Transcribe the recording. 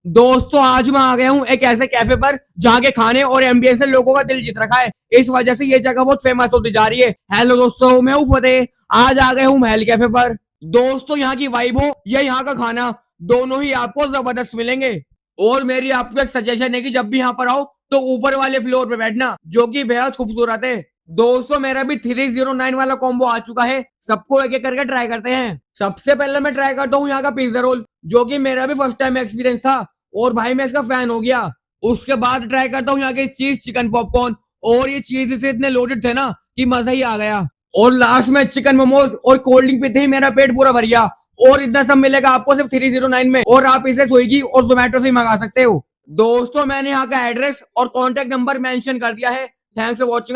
दोस्तों आज मैं आ गया हूँ एक ऐसे कैफे पर जहाँ के खाने और एम्बियंस से लोगों का दिल जीत रखा है। इस वजह से ये जगह बहुत फेमस होती जा रही है। हेलो दोस्तों, मैं हूँ फतेह। आज आ गए हूँ महल कैफे पर। दोस्तों यहाँ की वाइब हो या यहाँ का खाना, दोनों ही आपको जबरदस्त मिलेंगे। और मेरी आपको एक सजेशन है कि जब भी यहाँ पर आओ तो ऊपर वाले फ्लोर पे बैठना, जो कि बेहद खूबसूरत है। दोस्तों मेरा भी 309 वाला कॉम्बो आ चुका है। सबको एक एक करके ट्राई करते हैं। सबसे पहले मैं ट्राई करता हूँ यहाँ का पिज्जा रोल, जो कि मेरा भी फर्स्ट टाइम एक्सपीरियंस था और भाई मैं इसका फैन हो गया। उसके बाद ट्राई करता हूँ यहाँ के चीज चिकन पॉपकॉर्न, और ये चीज से इतने लोडेड थे ना कि मजा ही आ गया। और लास्ट में चिकन मोमोज और कोल्ड ड्रिंक पीते ही मेरा पेट पूरा भर गया। और इतना सब मिलेगा आपको सिर्फ 309 में, और आप इसे स्विगी और जोमेटो से मंगा सकते हो। दोस्तों मैंने यहाँ का एड्रेस और कॉन्टेक्ट नंबर मेंशन कर दिया है। Thanks for watching.